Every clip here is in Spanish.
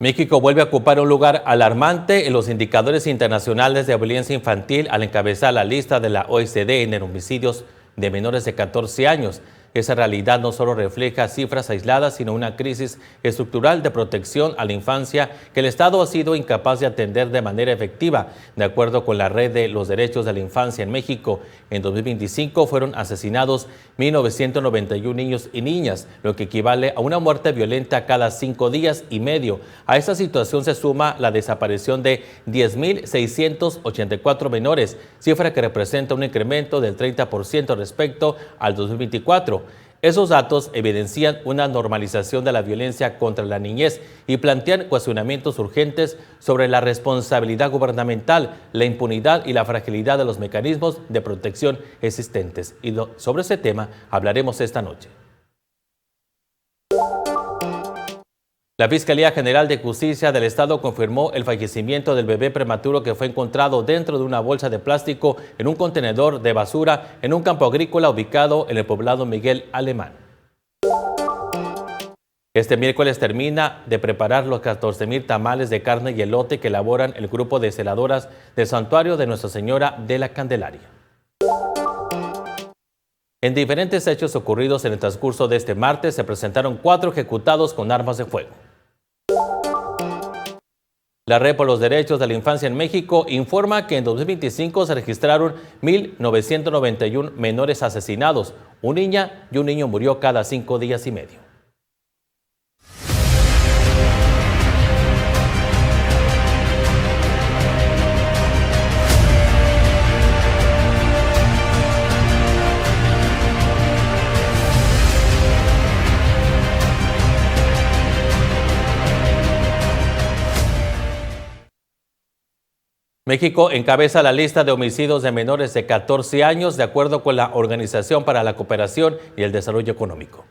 México vuelve a ocupar un lugar alarmante en los indicadores internacionales de violencia infantil al encabezar la lista de la OECD en homicidios de menores de 14 años. Esa realidad no solo refleja cifras aisladas, sino una crisis estructural de protección a la infancia que el Estado ha sido incapaz de atender de manera efectiva. De acuerdo con la Red de los Derechos de la Infancia en México, en 2025 fueron asesinados 1.991 niños y niñas, lo que equivale a una muerte violenta cada 5 días y medio. A esta situación se suma la desaparición de 10.684 menores, cifra que representa un incremento del 30% respecto al 2024. Esos datos evidencian una normalización de la violencia contra la niñez y plantean cuestionamientos urgentes sobre la responsabilidad gubernamental, la impunidad y la fragilidad de los mecanismos de protección existentes. Y sobre ese tema hablaremos esta noche. La Fiscalía General de Justicia del Estado confirmó el fallecimiento del bebé prematuro que fue encontrado dentro de una bolsa de plástico en un contenedor de basura en un campo agrícola ubicado en el poblado Miguel Alemán. Este miércoles termina de preparar los 14,000 tamales de carne y elote que elaboran el grupo de celadoras del Santuario de Nuestra Señora de la Candelaria. En diferentes hechos ocurridos en el transcurso de este martes se presentaron 4 ejecutados con armas de fuego. La Red por los Derechos de la Infancia en México informa que en 2025 se registraron 1.991 menores asesinados. Una niña y un niño murió cada 5 días y medio. México encabeza la lista de homicidios de menores de 14 años de acuerdo con la Organización para la Cooperación y el Desarrollo Económico.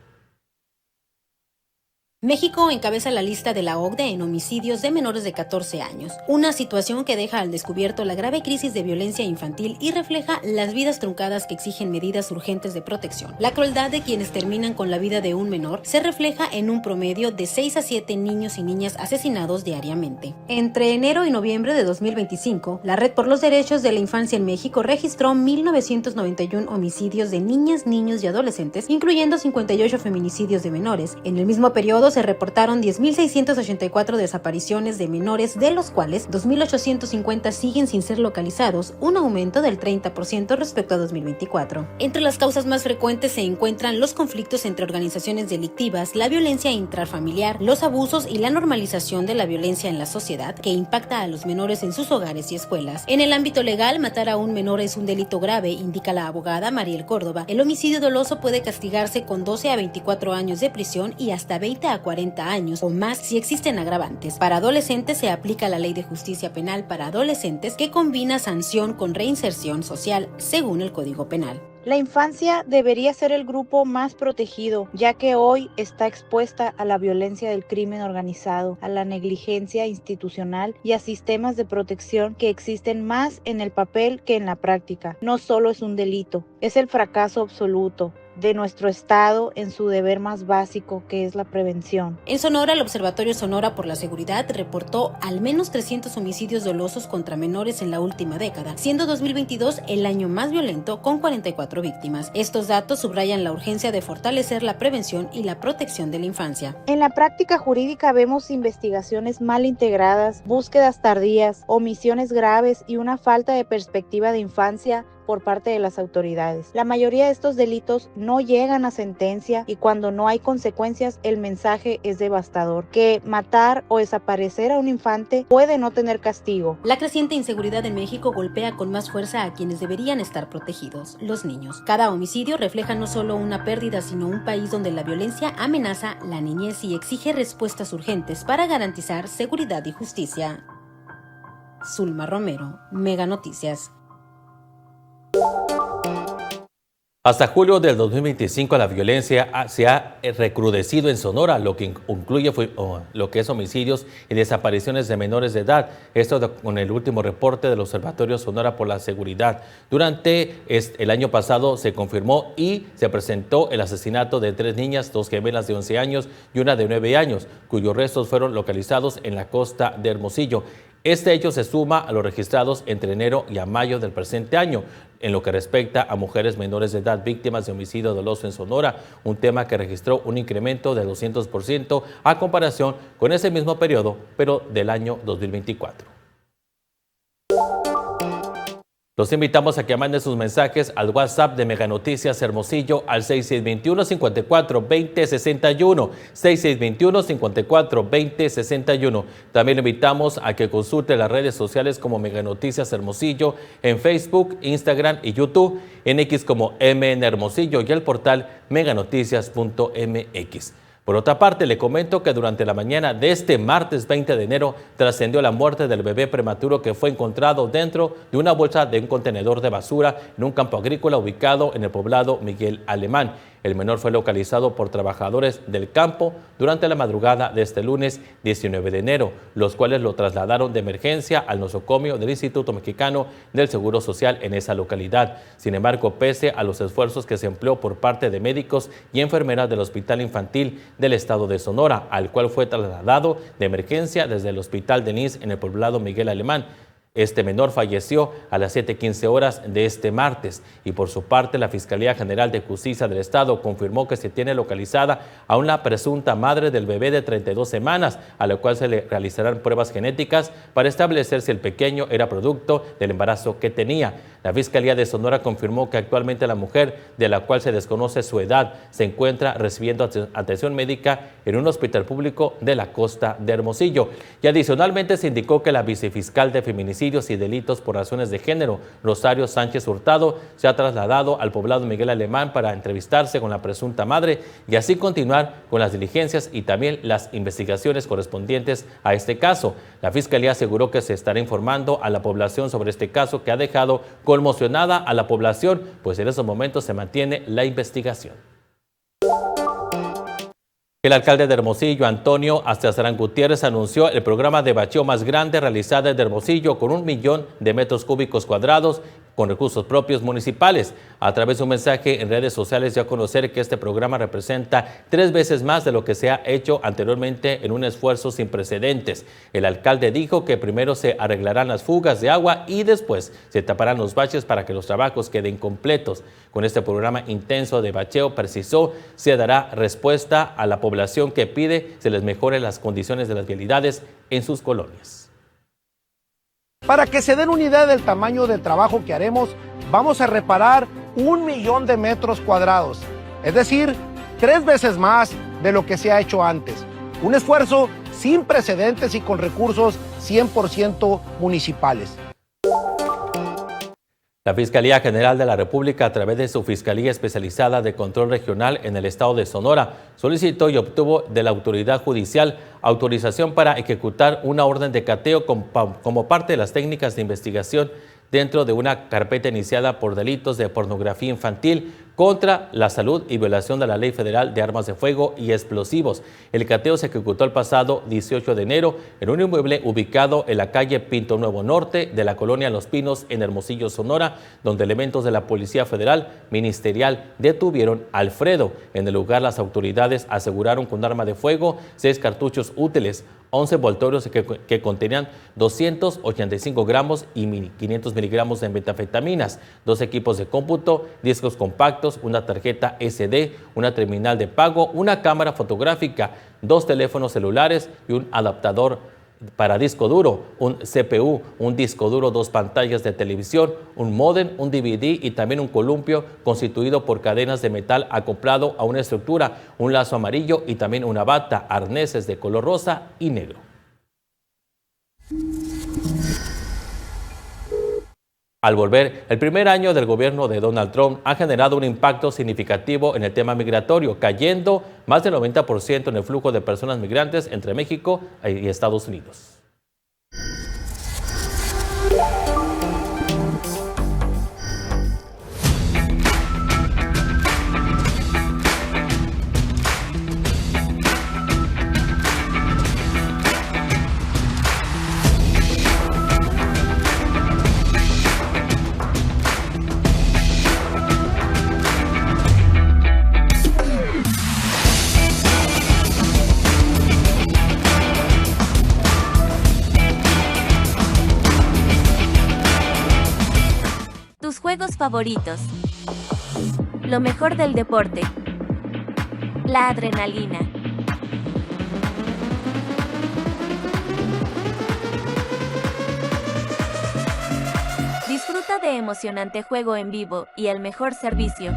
México encabeza la lista de la OCDE en homicidios de menores de 14 años, una situación que deja al descubierto la grave crisis de violencia infantil y refleja las vidas truncadas que exigen medidas urgentes de protección. La crueldad de quienes terminan con la vida de un menor se refleja en un promedio de 6 a 7 niños y niñas asesinados diariamente. Entre enero y noviembre de 2025, la Red por los Derechos de la Infancia en México registró 1.991 homicidios de niñas, niños y adolescentes, incluyendo 58 feminicidios de menores. En el mismo periodo se reportaron 10.684 desapariciones de menores, de los cuales 2.850 siguen sin ser localizados, un aumento del 30% respecto a 2024. Entre las causas más frecuentes se encuentran los conflictos entre organizaciones delictivas, la violencia intrafamiliar, los abusos y la normalización de la violencia en la sociedad que impacta a los menores en sus hogares y escuelas. En el ámbito legal, matar a un menor es un delito grave, indica la abogada Mariel Córdoba. El homicidio doloso puede castigarse con 12 a 24 años de prisión y hasta 20 a 40 años o más si existen agravantes. Para adolescentes se aplica la Ley de Justicia Penal para Adolescentes, que combina sanción con reinserción social según el Código Penal. La infancia debería ser el grupo más protegido, ya que hoy está expuesta a la violencia del crimen organizado, a la negligencia institucional y a sistemas de protección que existen más en el papel que en la práctica. No solo es un delito, es el fracaso absoluto de nuestro Estado en su deber más básico, que es la prevención. En Sonora, el Observatorio Sonora por la Seguridad reportó al menos 300 homicidios dolosos contra menores en la última década, siendo 2022 el año más violento con 44 víctimas. Estos datos subrayan la urgencia de fortalecer la prevención y la protección de la infancia. En la práctica jurídica vemos investigaciones mal integradas, búsquedas tardías, omisiones graves y una falta de perspectiva de infancia por parte de las autoridades. La mayoría de estos delitos no llegan a sentencia y cuando no hay consecuencias el mensaje es devastador, que matar o desaparecer a un infante puede no tener castigo. La creciente inseguridad en México golpea con más fuerza a quienes deberían estar protegidos, los niños. Cada homicidio refleja no solo una pérdida, sino un país donde la violencia amenaza la niñez y exige respuestas urgentes para garantizar seguridad y justicia. Zulma Romero, Mega Noticias. Hasta julio del 2025 la violencia se ha recrudecido en Sonora, lo que incluye lo que es homicidios y desapariciones de menores de edad. Esto con el último reporte del Observatorio Sonora por la Seguridad. Durante el año pasado se confirmó y se presentó el asesinato de 3 niñas, 2 gemelas de 11 años y una de 9 años, cuyos restos fueron localizados en la costa de Hermosillo. Este hecho se suma a los registrados entre enero y a mayo del presente año, en lo que respecta a mujeres menores de edad víctimas de homicidio doloso en Sonora, un tema que registró un incremento de 200% a comparación con ese mismo periodo, pero del año 2024. Los invitamos a que manden sus mensajes al WhatsApp de Mega Noticias Hermosillo al 6621-542061, 6621-542061. También le invitamos a que consulte las redes sociales como Mega Noticias Hermosillo en Facebook, Instagram y YouTube, en X como MN Hermosillo y el portal meganoticias.mx. Por otra parte, le comento que durante la mañana de este martes 20 de enero trascendió la muerte del bebé prematuro que fue encontrado dentro de una bolsa de un contenedor de basura en un campo agrícola ubicado en el poblado Miguel Alemán. El menor fue localizado por trabajadores del campo durante la madrugada de este lunes 19 de enero, los cuales lo trasladaron de emergencia al nosocomio del Instituto Mexicano del Seguro Social en esa localidad. Sin embargo, pese a los esfuerzos que se empleó por parte de médicos y enfermeras del Hospital Infantil del Estado de Sonora, al cual fue trasladado de emergencia desde el Hospital Denise en el poblado Miguel Alemán, este menor falleció a las 7:15 horas de este martes y por su parte la Fiscalía General de Justicia del Estado confirmó que se tiene localizada a una presunta madre del bebé de 32 semanas, a la cual se le realizarán pruebas genéticas para establecer si el pequeño era producto del embarazo que tenía. La Fiscalía de Sonora confirmó que actualmente la mujer, de la cual se desconoce su edad, se encuentra recibiendo atención médica en un hospital público de la costa de Hermosillo. Y adicionalmente se indicó que la vicefiscal de feminicidios y delitos por razones de género, Rosario Sánchez Hurtado, se ha trasladado al poblado Miguel Alemán para entrevistarse con la presunta madre y así continuar con las diligencias y también las investigaciones correspondientes a este caso. La Fiscalía aseguró que se estará informando a la población sobre este caso que ha dejado conmocionada a la población, pues en estos momentos se mantiene la investigación. El alcalde de Hermosillo, Antonio Astazarán Gutiérrez, anunció el programa de bacheo más grande realizado en Hermosillo con 1 millón de metros cúbicos cuadrados con recursos propios municipales. A través de un mensaje en redes sociales dio a conocer que este programa representa 3 veces más de lo que se ha hecho anteriormente en un esfuerzo sin precedentes. El alcalde dijo que primero se arreglarán las fugas de agua y después se taparán los baches para que los trabajos queden completos. Con este programa intenso de bacheo, precisó, se dará respuesta a la población que pide se les mejore las condiciones de las vialidades en sus colonias. Para que se den una idea del tamaño del trabajo que haremos, vamos a reparar 1 millón de metros cuadrados, es decir, 3 veces más de lo que se ha hecho antes. Un esfuerzo sin precedentes y con recursos 100% municipales. La Fiscalía General de la República, a través de su Fiscalía Especializada de Control Regional en el Estado de Sonora, solicitó y obtuvo de la autoridad judicial autorización para ejecutar una orden de cateo como parte de las técnicas de investigación dentro de una carpeta iniciada por delitos de pornografía infantil contra la salud y violación de la Ley Federal de Armas de Fuego y Explosivos. El cateo se ejecutó el pasado 18 de enero en un inmueble ubicado en la calle Pinto Nuevo Norte de la colonia Los Pinos en Hermosillo, Sonora, donde elementos de la Policía Federal Ministerial detuvieron a Alfredo. En el lugar, las autoridades aseguraron con arma de fuego 6 cartuchos útiles, 11 envoltorios que contenían 285 gramos y 500 miligramos de metanfetaminas, 2 equipos de cómputo, discos compactos, una tarjeta SD, una terminal de pago, una cámara fotográfica, 2 teléfonos celulares y un adaptador para disco duro, un CPU, un disco duro, 2 pantallas de televisión, un módem, un DVD y también un columpio constituido por cadenas de metal acoplado a una estructura, un lazo amarillo y también una bata, arneses de color rosa y negro. Al volver, el primer año del gobierno de Donald Trump ha generado un impacto significativo en el tema migratorio, cayendo más del 90% en el flujo de personas migrantes entre México y Estados Unidos. juegos favoritos. Lo mejor del deporte. La adrenalina. Disfruta de emocionante juego en vivo y el mejor servicio.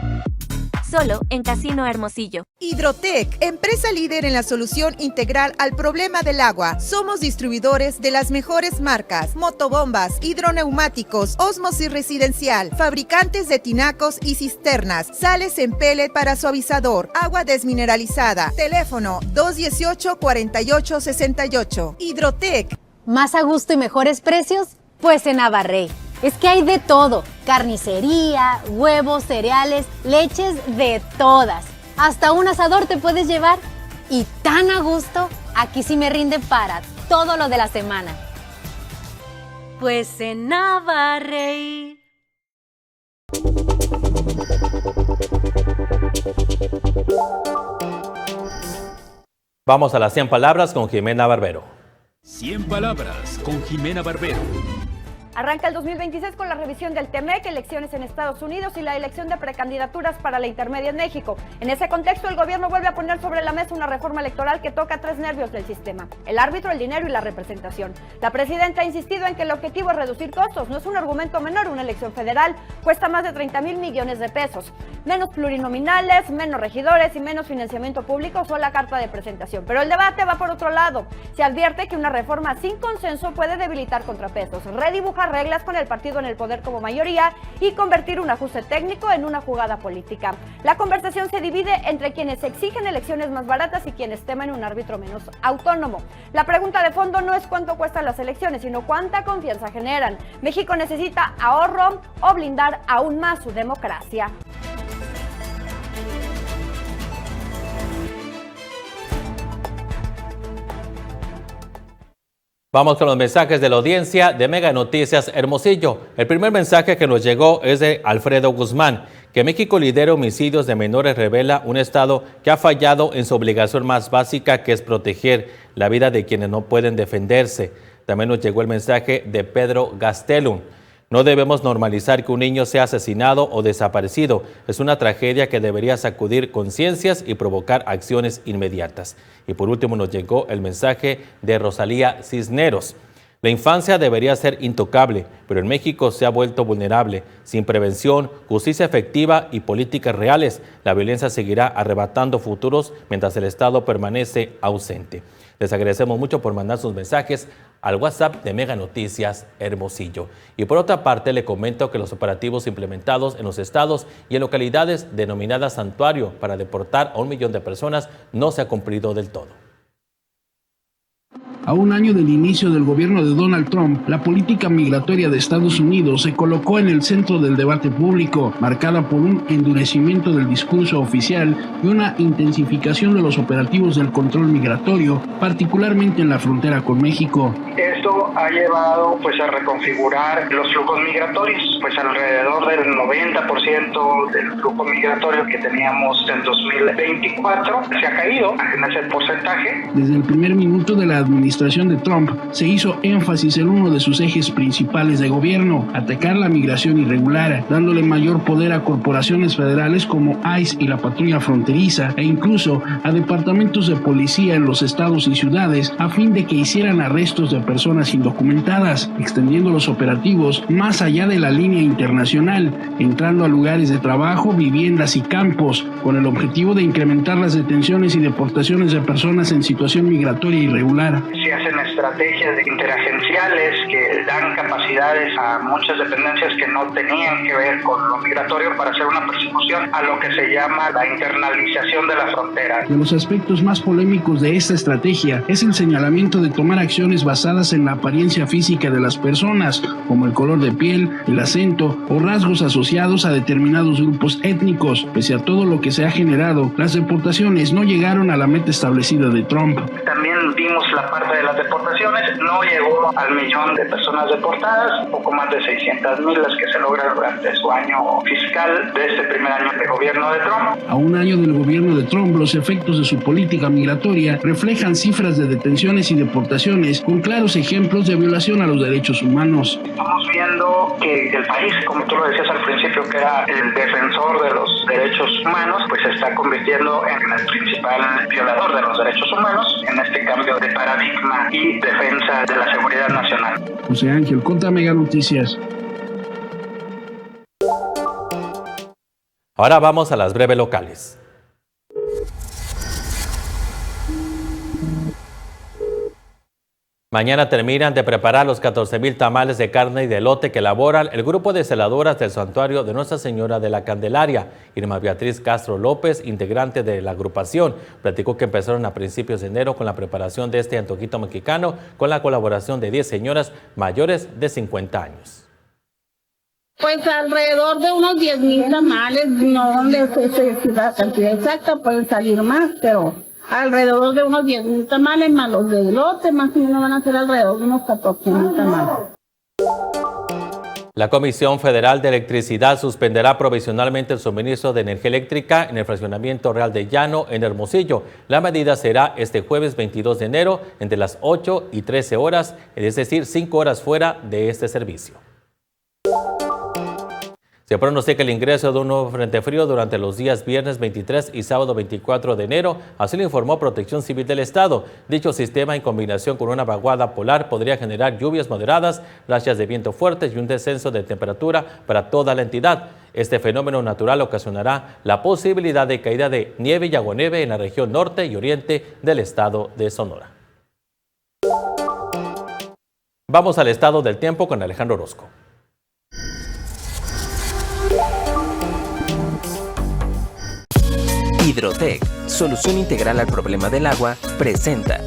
Solo en Casino Hermosillo. Hidrotec, empresa líder en la solución integral al problema del agua. Somos distribuidores de las mejores marcas: motobombas, hidroneumáticos, ósmosis residencial, fabricantes de tinacos y cisternas, sales en pellet para suavizador, agua desmineralizada. Teléfono 218-4868. Hidrotec. ¿Más a gusto y mejores precios? Pues en Navarrey. Es que hay de todo: carnicería, huevos, cereales, leches de todas. Hasta un asador te puedes llevar. Y tan a gusto, aquí sí me rinde para todo lo de la semana. Pues en Navarrey. Vamos a las 100 palabras con Jimena Barbero. 100 palabras con Jimena Barbero. Arranca el 2026 con la revisión del TEMEC, elecciones en Estados Unidos y la elección de precandidaturas para la intermedia en México. En ese contexto, el gobierno vuelve a poner sobre la mesa una reforma electoral que toca tres nervios del sistema: el árbitro, el dinero y la representación. La presidenta ha insistido en que el objetivo es reducir costos. No es un argumento menor, una elección federal cuesta más de 30,000 millones de pesos. Menos plurinominales, menos regidores y menos financiamiento público son la carta de presentación. Pero el debate va por otro lado. Se advierte que una reforma sin consenso puede debilitar contrapesos, redibujar reglas con el partido en el poder como mayoría y convertir un ajuste técnico en una jugada política. La conversación se divide entre quienes exigen elecciones más baratas y quienes temen un árbitro menos autónomo. La pregunta de fondo no es cuánto cuestan las elecciones, sino cuánta confianza generan. México necesita ahorro o blindar aún más su democracia. Vamos con los mensajes de la audiencia de Mega Noticias Hermosillo. El primer mensaje que nos llegó es de Alfredo Guzmán. Que México lidera homicidios de menores revela un Estado que ha fallado en su obligación más básica, que es proteger la vida de quienes no pueden defenderse. También nos llegó el mensaje de Pedro Gastelum. No debemos normalizar que un niño sea asesinado o desaparecido. Es una tragedia que debería sacudir conciencias y provocar acciones inmediatas. Y por último nos llegó el mensaje de Rosalía Cisneros. La infancia debería ser intocable, pero en México se ha vuelto vulnerable. Sin prevención, justicia efectiva y políticas reales, la violencia seguirá arrebatando futuros mientras el Estado permanece ausente. Les agradecemos mucho por mandar sus mensajes al WhatsApp de Mega Noticias Hermosillo. Y por otra parte, le comento que los operativos implementados en los estados y en localidades denominadas santuario para deportar a 1 millón de personas no se ha cumplido del todo. A un año del inicio del gobierno de Donald Trump, la política migratoria de Estados Unidos se colocó en el centro del debate público, marcada por un endurecimiento del discurso oficial y una intensificación de los operativos del control migratorio, particularmente en la frontera con México. Esto ha llevado a reconfigurar los flujos migratorios, alrededor del 90% del flujo migratorio que teníamos en 2024 se ha caído en ese porcentaje. Desde el primer minuto de la administración de Trump se hizo énfasis en uno de sus ejes principales de gobierno: atacar la migración irregular, dándole mayor poder a corporaciones federales como ICE y la patrulla fronteriza, e incluso a departamentos de policía en los estados y ciudades, a fin de que hicieran arrestos de personas indocumentadas, extendiendo los operativos más allá de la línea internacional, entrando a lugares de trabajo, viviendas y campos, con el objetivo de incrementar las detenciones y deportaciones de personas en situación migratoria irregular. Se hacen estrategias interagenciales que dan capacidades a muchas dependencias que no tenían que ver con lo migratorio para hacer una persecución a lo que se llama la internalización de la frontera. De los aspectos más polémicos de esta estrategia es el señalamiento de tomar acciones basadas en la apariencia física de las personas, como el color de piel, el acento o rasgos asociados a determinados grupos étnicos. Pese a todo lo que se ha generado, las deportaciones no llegaron a la meta establecida de Trump. También vimos la parte parte de las deportaciones. No llegó al 1.000.000 de personas deportadas, un poco más de 600,000 las que se logran durante su año fiscal de este primer año de gobierno de Trump. A un año del gobierno de Trump, los efectos de su política migratoria reflejan cifras de detenciones y deportaciones con claros ejemplos de violación a los derechos humanos. Estamos viendo que el país, como tú lo decías al principio, que era el defensor de los derechos humanos, pues se está convirtiendo en el principal violador de los derechos humanos en este cambio de paradigma y defensa de la seguridad nacional. José Ángel, contra Mega Noticias. Ahora vamos a las breves locales. Mañana terminan de preparar los 14,000 tamales de carne y de elote que elaboran el grupo de celadoras del Santuario de Nuestra Señora de la Candelaria. Irma Beatriz Castro López, integrante de la agrupación, platicó que empezaron a principios de enero con la preparación de este antojito mexicano con la colaboración de 10 señoras mayores de 50 años. Pues alrededor de unos 10,000 tamales, no les sé la cantidad exacta, pueden salir más, pero alrededor de unos 10,000 tamales, más los de elote, más o menos van a ser alrededor de unos 14,000 tamales. La Comisión Federal de Electricidad suspenderá provisionalmente el suministro de energía eléctrica en el fraccionamiento Real de Llano en Hermosillo. La medida será este jueves 22 de enero entre las 8 y 13 horas, es decir, 5 horas fuera de este servicio. Se pronostica el ingreso de un nuevo frente frío durante los días viernes 23 y sábado 24 de enero, así lo informó Protección Civil del Estado. Dicho sistema, en combinación con una vaguada polar, podría generar lluvias moderadas, rachas de viento fuertes y un descenso de temperatura para toda la entidad. Este fenómeno natural ocasionará la posibilidad de caída de nieve y aguanieve en la región norte y oriente del estado de Sonora. Vamos al estado del tiempo con Alejandro Orozco. Hidrotec, solución integral al problema del agua, presenta.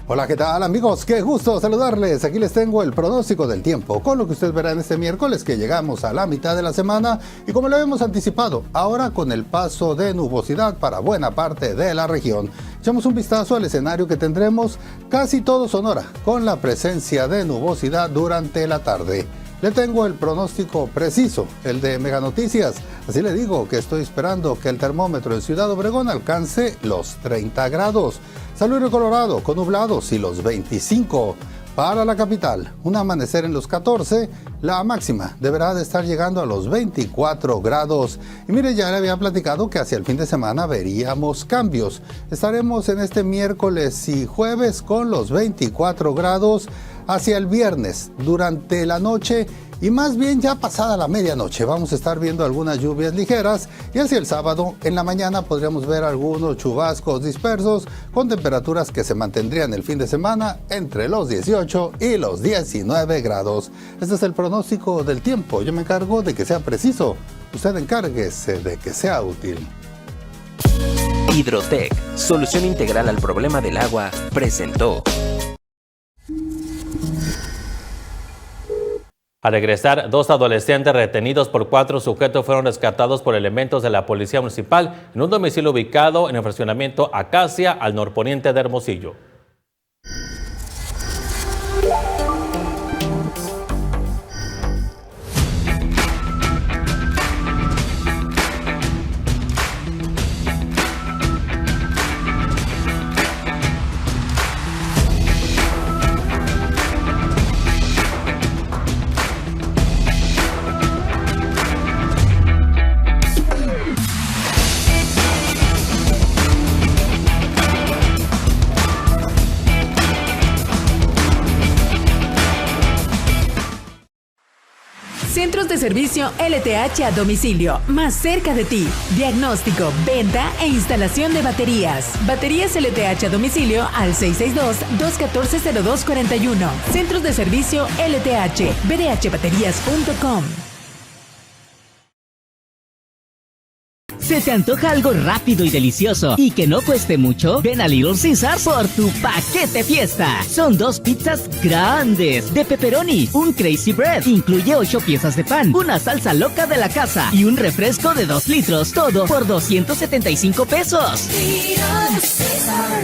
Hola, ¿qué tal amigos? Qué gusto saludarles. Aquí les tengo el pronóstico del tiempo, con lo que usted verá en este miércoles que llegamos a la mitad de la semana y como lo habíamos anticipado, ahora con el paso de nubosidad para buena parte de la región. Echamos un vistazo al escenario que tendremos casi todo Sonora, con la presencia de nubosidad durante la tarde. Le tengo el pronóstico preciso, el de Mega Noticias. Así le digo que estoy esperando que el termómetro en Ciudad Obregón alcance los 30 grados. San Luis Río Colorado con nublados y los 25. Para la capital, un amanecer en los 14, la máxima deberá de estar llegando a los 24 grados. Y mire, ya le había platicado que hacia el fin de semana veríamos cambios. Estaremos en este miércoles y jueves con los 24 grados. Hacia el viernes, durante la noche y más bien ya pasada la medianoche, vamos a estar viendo algunas lluvias ligeras y hacia el sábado, en la mañana podríamos ver algunos chubascos dispersos con temperaturas que se mantendrían el fin de semana entre los 18 y los 19 grados. Este es el pronóstico del tiempo. Yo me encargo de que sea preciso. Usted encárguese de que sea útil. Hidrotec, solución integral al problema del agua, presentó. Al regresar, 2 adolescentes retenidos por 4 sujetos fueron rescatados por elementos de la Policía Municipal en un domicilio ubicado en el fraccionamiento Acacia, al norponiente de Hermosillo. Centros de servicio LTH a domicilio, más cerca de ti. Diagnóstico, venta e instalación de baterías. Baterías LTH a domicilio al 662-214-0241. Centros de servicio LTH, bdhbaterías.com. ¿Se te antoja algo rápido y delicioso y que no cueste mucho? Ven a Little Caesar por tu paquete fiesta. Son 2 pizzas grandes de pepperoni, un Crazy Bread, incluye 8 piezas de pan, una salsa loca de la casa y un refresco de 2 litros, todo por $275. Little Caesar.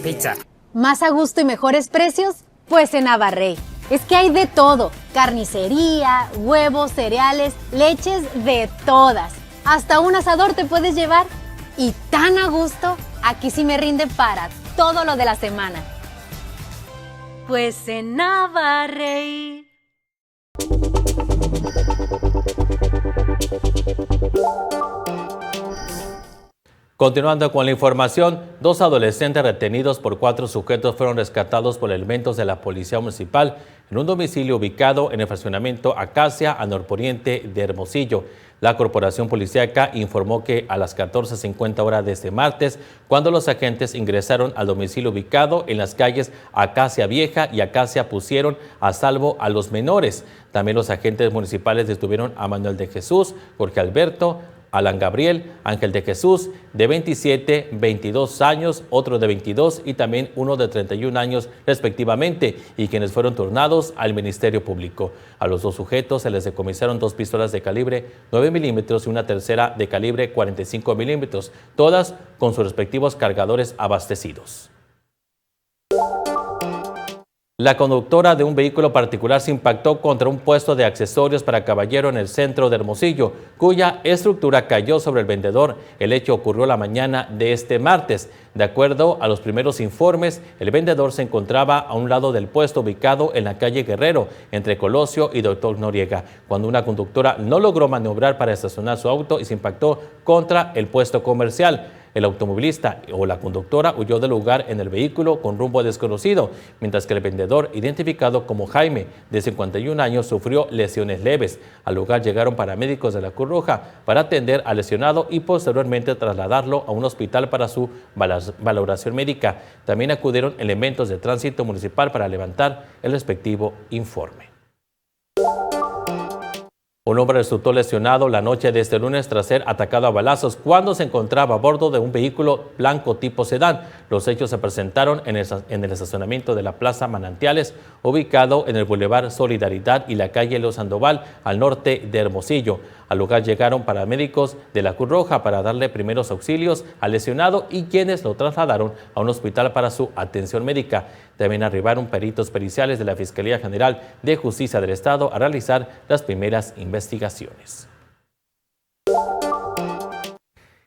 Pizza. ¿Más a gusto y mejores precios? Pues en Abarrey. Es que hay de todo, carnicería, huevos, cereales, leches, de todas. Hasta un asador te puedes llevar. Y tan a gusto, aquí sí me rinde para todo lo de la semana. Pues en Abarrey. Continuando con la información, 2 adolescentes retenidos por 4 sujetos fueron rescatados por elementos de la Policía Municipal en un domicilio ubicado en el fraccionamiento Acacia, al norponiente de Hermosillo. La corporación policíaca informó que a las 14:50 horas de este martes, cuando los agentes ingresaron al domicilio ubicado en las calles Acacia Vieja y Acacia, pusieron a salvo a los menores. También los agentes municipales detuvieron a Manuel de Jesús, Jorge Alberto, Alan Gabriel, Ángel de Jesús, de 27, 22 años, otro de 22 y también uno de 31 años respectivamente, y quienes fueron turnados al Ministerio Público. A los 2 sujetos se les decomisaron 2 pistolas de calibre 9 milímetros y una tercera de calibre 45 milímetros, todas con sus respectivos cargadores abastecidos. La conductora de un vehículo particular se impactó contra un puesto de accesorios para caballero en el centro de Hermosillo, cuya estructura cayó sobre el vendedor. El hecho ocurrió la mañana de este martes. De acuerdo a los primeros informes, el vendedor se encontraba a un lado del puesto ubicado en la calle Guerrero, entre Colosio y Doctor Noriega, cuando una conductora no logró maniobrar para estacionar su auto y se impactó contra el puesto comercial. El automovilista o la conductora huyó del lugar en el vehículo con rumbo desconocido, mientras que el vendedor, identificado como Jaime, de 51 años, sufrió lesiones leves. Al lugar llegaron paramédicos de la Cruz Roja para atender al lesionado y posteriormente trasladarlo a un hospital para su valoración médica. También acudieron elementos de tránsito municipal para levantar el respectivo informe. Un hombre resultó lesionado la noche de este lunes tras ser atacado a balazos cuando se encontraba a bordo de un vehículo blanco tipo sedán. Los hechos se presentaron en el estacionamiento de la Plaza Manantiales, ubicado en el Boulevard Solidaridad y la calle Los Sandoval, al norte de Hermosillo. Al lugar llegaron paramédicos de la Cruz Roja para darle primeros auxilios al lesionado y quienes lo trasladaron a un hospital para su atención médica. También arribaron peritos periciales de la Fiscalía General de Justicia del Estado a realizar las primeras investigaciones.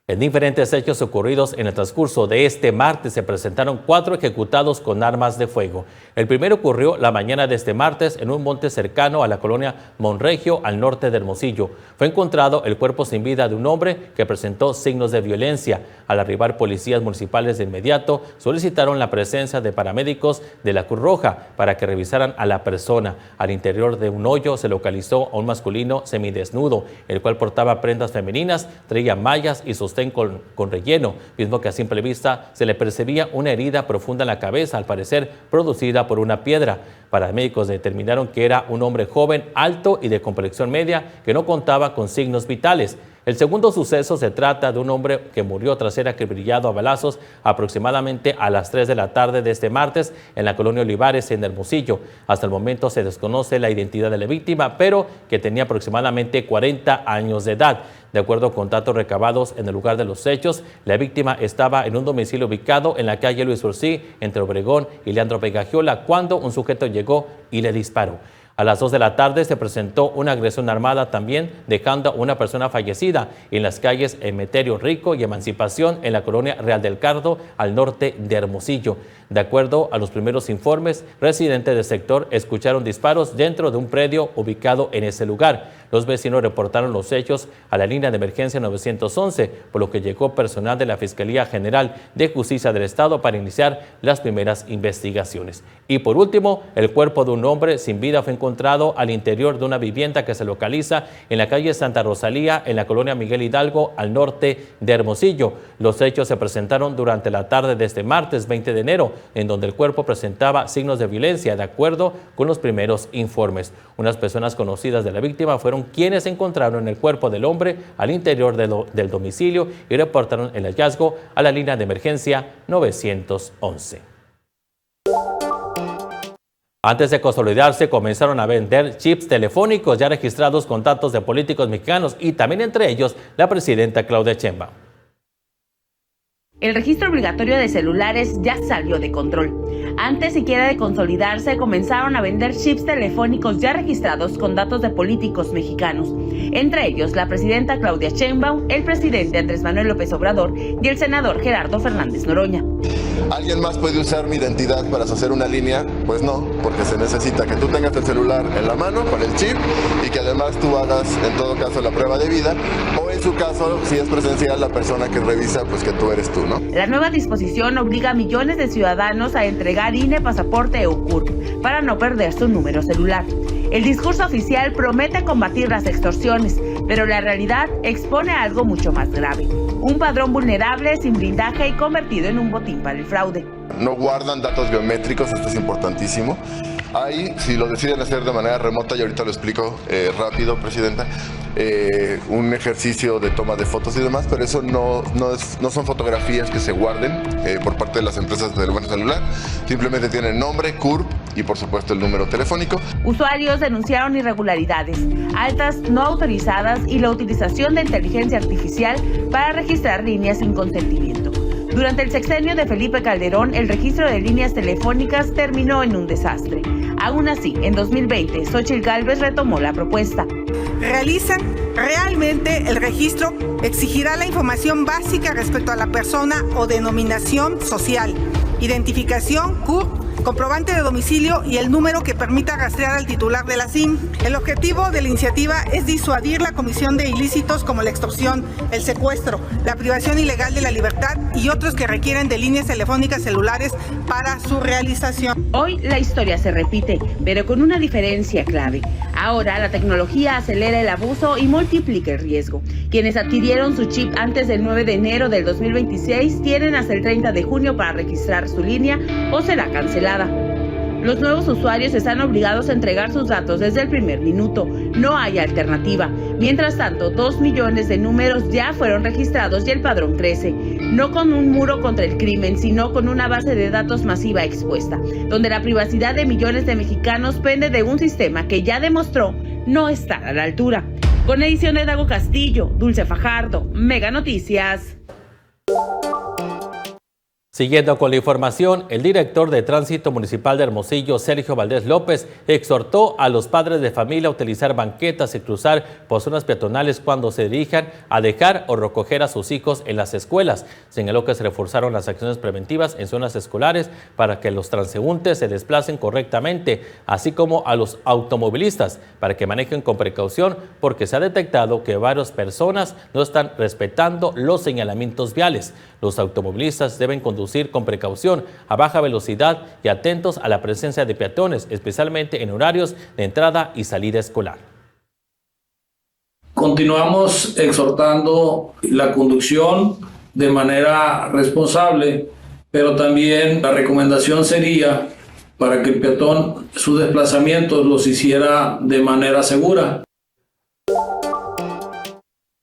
En diferentes hechos ocurridos en el transcurso de este martes se presentaron 4 ejecutados con armas de fuego. El primero ocurrió la mañana de este martes en un monte cercano a la colonia Monregio, al norte de Hermosillo. Fue encontrado el cuerpo sin vida de un hombre que presentó signos de violencia. Al arribar policías municipales de inmediato solicitaron la presencia de paramédicos de la Cruz Roja para que revisaran a la persona. Al interior de un hoyo se localizó a un masculino semidesnudo, el cual portaba prendas femeninas, traía mallas y sostén con relleno, mismo que a simple vista se le percibía una herida profunda en la cabeza, al parecer producida por una piedra. Paramédicos determinaron que era un hombre joven, alto y de complexión media, que no contaba con signos vitales. El segundo suceso se trata de un hombre que murió tras ser acribillado a balazos aproximadamente a las 3 de la tarde de este martes en la colonia Olivares, en Hermosillo. Hasta el momento se desconoce la identidad de la víctima, pero que tenía aproximadamente 40 años de edad. De acuerdo con datos recabados en el lugar de los hechos, la víctima estaba en un domicilio ubicado en la calle Luis Ursí, entre Obregón y Leandro Pegagiola, cuando un sujeto llegó y le disparó. A las 2 de la tarde se presentó una agresión armada también, dejando a una persona fallecida en las calles Emeterio Rico y Emancipación, en la colonia Real del Cardo, al norte de Hermosillo. De acuerdo a los primeros informes, residentes del sector escucharon disparos dentro de un predio ubicado en ese lugar. Los vecinos reportaron los hechos a la línea de emergencia 911, por lo que llegó personal de la Fiscalía General de Justicia del Estado para iniciar las primeras investigaciones. Y por último, el cuerpo de un hombre sin vida fue encontrado al interior de una vivienda que se localiza en la calle Santa Rosalía, en la colonia Miguel Hidalgo, al norte de Hermosillo. Los hechos se presentaron durante la tarde de este martes 20 de enero, en donde el cuerpo presentaba signos de violencia, de acuerdo con los primeros informes. Unas personas conocidas de la víctima fueron quienes encontraron el cuerpo del hombre al interior del domicilio y reportaron el hallazgo a la línea de emergencia 911. Antes de consolidarse, comenzaron a vender chips telefónicos ya registrados con datos de políticos mexicanos y también entre ellos la presidenta Claudia Sheinbaum. El registro obligatorio de celulares ya salió de control. Antes siquiera de consolidarse, comenzaron a vender chips telefónicos ya registrados con datos de políticos mexicanos, entre ellos la presidenta Claudia Sheinbaum, el presidente Andrés Manuel López Obrador y el senador Gerardo Fernández Noroña. ¿Alguien más puede usar mi identidad para hacer una línea? Pues no, porque se necesita que tú tengas el celular en la mano con el chip y que además tú hagas en todo caso la prueba de vida, o en su caso, si es presencial, la persona que revisa, pues que tú eres tú, ¿no? La nueva disposición obliga a millones de ciudadanos a entregar INE, pasaporte o CURP para no perder su número celular. El discurso oficial promete combatir las extorsiones, pero la realidad expone a algo mucho más grave. Un padrón vulnerable, sin blindaje y convertido en un botín para el fraude. No guardan datos biométricos, esto es importantísimo. Ahí, si lo deciden hacer de manera remota, y ahorita lo explico rápido, Presidenta, un ejercicio de toma de fotos y demás, pero eso no son fotografías que se guarden por parte de las empresas de teléfono celular, simplemente tienen nombre, CURP y por supuesto el número telefónico. Usuarios denunciaron irregularidades, altas no autorizadas y la utilización de inteligencia artificial para registrar líneas sin consentimiento. Durante el sexenio de Felipe Calderón, el registro de líneas telefónicas terminó en un desastre. Aún así, en 2020, Xóchitl Gálvez retomó la propuesta. ¿Realizan realmente el registro? Exigirá la información básica respecto a la persona o denominación social, identificación, CURP, comprobante de domicilio y el número que permita rastrear al titular de la SIM. El objetivo de la iniciativa es disuadir la comisión de ilícitos como la extorsión, el secuestro, la privación ilegal de la libertad y otros que requieren de líneas telefónicas celulares para su realización. Hoy la historia se repite, pero con una diferencia clave. Ahora la tecnología acelera el abuso y multiplica el riesgo. Quienes adquirieron su chip antes del 9 de enero del 2026 tienen hasta el 30 de junio para registrar su línea o será cancelada. Los nuevos usuarios están obligados a entregar sus datos desde el primer minuto. No hay alternativa. Mientras tanto, 2 millones de números ya fueron registrados y el padrón crece. No con un muro contra el crimen, sino con una base de datos masiva expuesta, donde la privacidad de millones de mexicanos pende de un sistema que ya demostró no estar a la altura. Con edición de Dago Castillo, Dulce Fajardo, Mega Noticias. Siguiendo con la información, el director de Tránsito Municipal de Hermosillo, Sergio Valdés López, exhortó a los padres de familia a utilizar banquetas y cruzar por zonas peatonales cuando se dirijan a dejar o recoger a sus hijos en las escuelas. Señaló que se reforzaron las acciones preventivas en zonas escolares para que los transeúntes se desplacen correctamente, así como a los automovilistas para que manejen con precaución, porque se ha detectado que varias personas no están respetando los señalamientos viales. Los automovilistas deben conducir con precaución, a baja velocidad y atentos a la presencia de peatones, especialmente en horarios de entrada y salida escolar. Continuamos exhortando la conducción de manera responsable, pero también la recomendación sería para que el peatón sus desplazamientos los hiciera de manera segura.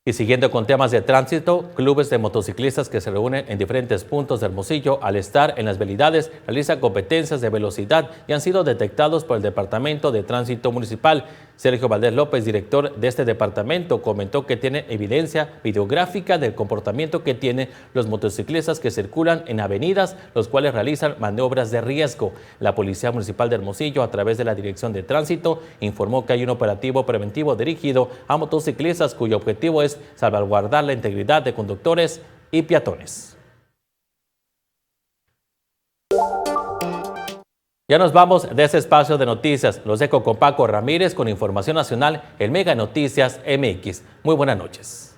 Y siguiendo con temas de tránsito, clubes de motociclistas que se reúnen en diferentes puntos de Hermosillo al estar en las vialidades realizan competencias de velocidad y han sido detectados por el Departamento de Tránsito Municipal. Sergio Valdés López, director de este departamento, comentó que tiene evidencia videográfica del comportamiento que tienen los motociclistas que circulan en avenidas, los cuales realizan maniobras de riesgo. La Policía Municipal de Hermosillo, a través de la Dirección de Tránsito, informó que hay un operativo preventivo dirigido a motociclistas cuyo objetivo es salvaguardar la integridad de conductores y peatones. Ya nos vamos de este espacio de noticias. Los dejo con Paco Ramírez con información nacional en Mega Noticias MX. Muy buenas noches.